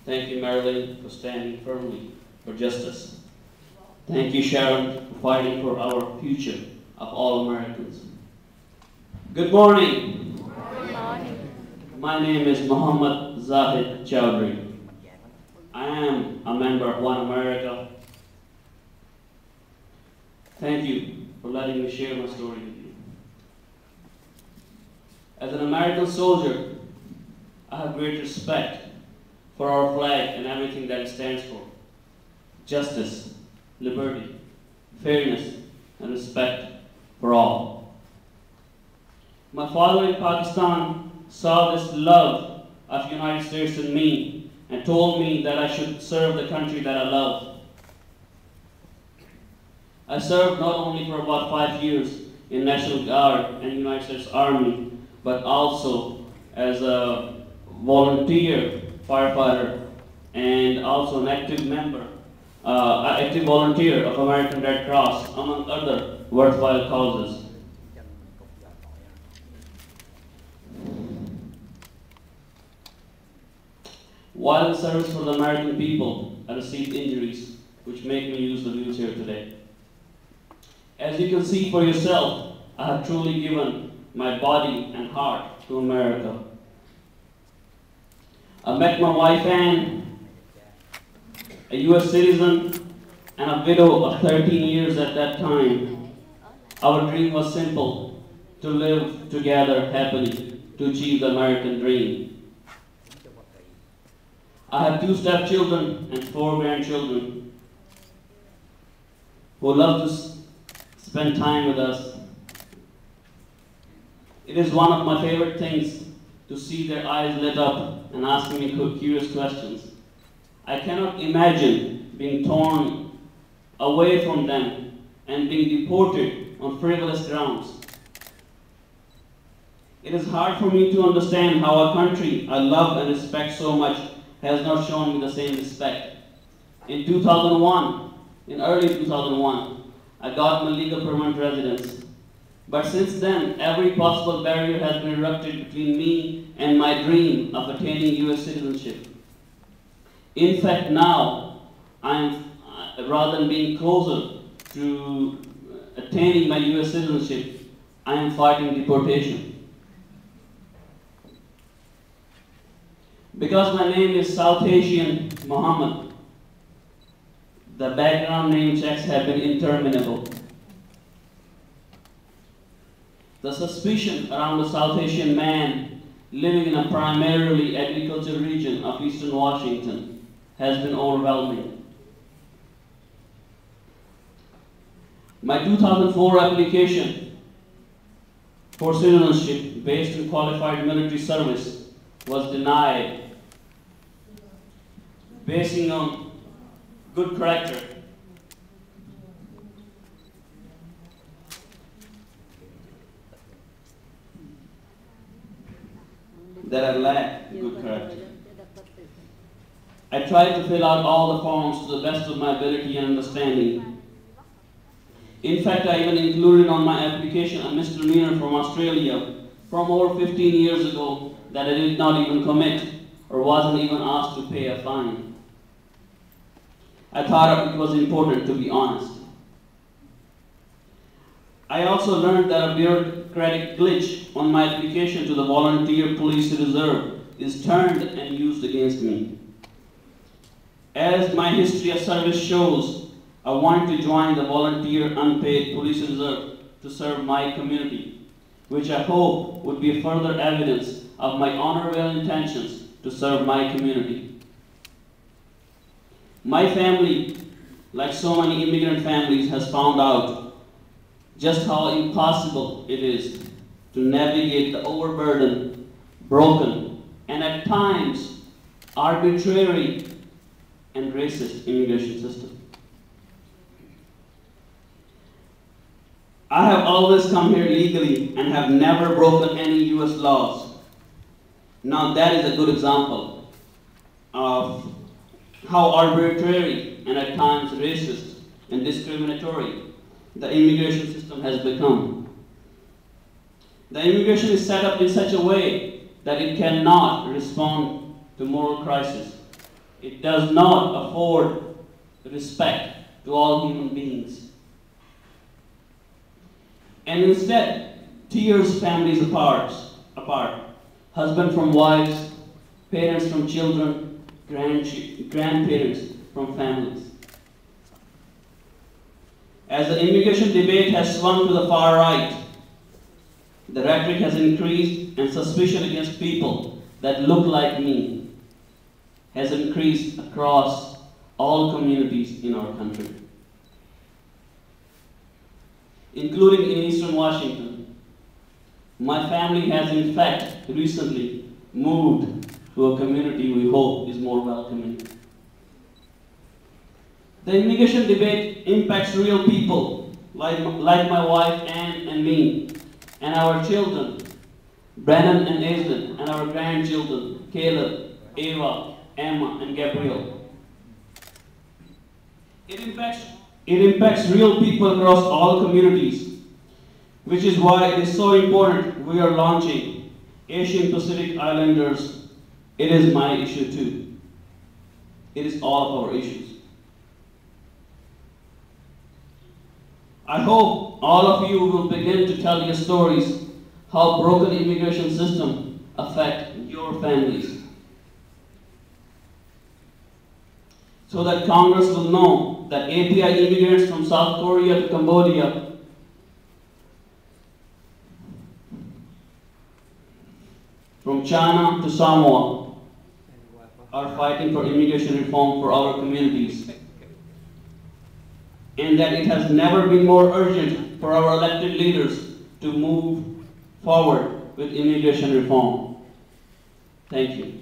Thank you, Marilyn, for standing firmly for justice. Thank you, Sharon, for fighting for our future of all Americans. Good morning. Good morning. My name is Muhammad Zahid Chaudry. I am a member of One America. Thank you for letting me share my story with you. As an American soldier, I have great respect for our flag and everything that it stands for. Justice, liberty, fairness, and respect for all. My father in Pakistan saw this love of the United States in me and told me that I should serve the country that I love. I served not only for about 5 years in National Guard and United States Army, but also as a volunteer firefighter and also an active active volunteer of American Red Cross, among other worthwhile causes. While in service for the American people, I received injuries which make me use the wheelchair today. As you can see for yourself, I have truly given my body and heart to America. I met my wife Anne, a US citizen and a widow of 13 years at that time. Our dream was simple, to live together happily, to achieve the American dream. I have 2 stepchildren and 4 grandchildren who love to spend time with us. It is one of my favorite things to see their eyes lit up and asking me curious questions. I cannot imagine being torn away from them and being deported on frivolous grounds. It is hard for me to understand how a country I love and respect so much has not shown me the same respect. In early 2001, I got my legal permanent residence. But since then, every possible barrier has been erected between me and my dream of attaining US citizenship. In fact, now, rather than being closer to attaining my US citizenship, I am fighting deportation. Because my name is South Asian Muhammad, the background name checks have been interminable. The suspicion around a South Asian man living in a primarily agricultural region of eastern Washington has been overwhelming. My 2004 application for citizenship based on qualified military service was denied, basing on good character. That I lack good character. I tried to fill out all the forms to the best of my ability and understanding. In fact, I even included on my application a misdemeanor from Australia from over 15 years ago that I did not even commit or wasn't even asked to pay a fine. I thought it was important to be honest. I also learned that a bureaucratic glitch on my application to the Volunteer Police Reserve is turned and used against me. As my history of service shows, I want to join the Volunteer Unpaid Police Reserve to serve my community, which I hope would be further evidence of my honorable intentions to serve my community. My family, like so many immigrant families, has found out just how impossible it is to navigate the overburdened, broken, and at times arbitrary and racist immigration system. I have always come here legally and have never broken any US laws. Now that is a good example of how arbitrary and at times racist and discriminatory the immigration system has become. The immigration is set up in such a way that it cannot respond to moral crisis. It does not afford respect to all human beings. And instead, tears families apart. Husband from wives, parents from children, grandparents from families. As the immigration debate has swung to the far right, the rhetoric has increased and suspicion against people that look like me has increased across all communities in our country, including in Eastern Washington. My family has in fact recently moved to a community we hope is more welcoming. The immigration debate impacts real people, like my wife Anne and me, and our children, Brennan and Aislinn, and our grandchildren, Caleb, Ava, Emma, and Gabriel. It impacts real people across all communities, which is why it is so important we are launching Asian Pacific Islanders. It is my issue too. It is all of our issues. I hope all of you will begin to tell your stories how broken immigration system affect your families, so that Congress will know that API immigrants from South Korea to Cambodia, from China to Samoa, are fighting for immigration reform for our communities, and that it has never been more urgent for our elected leaders to move forward with immigration reform. Thank you.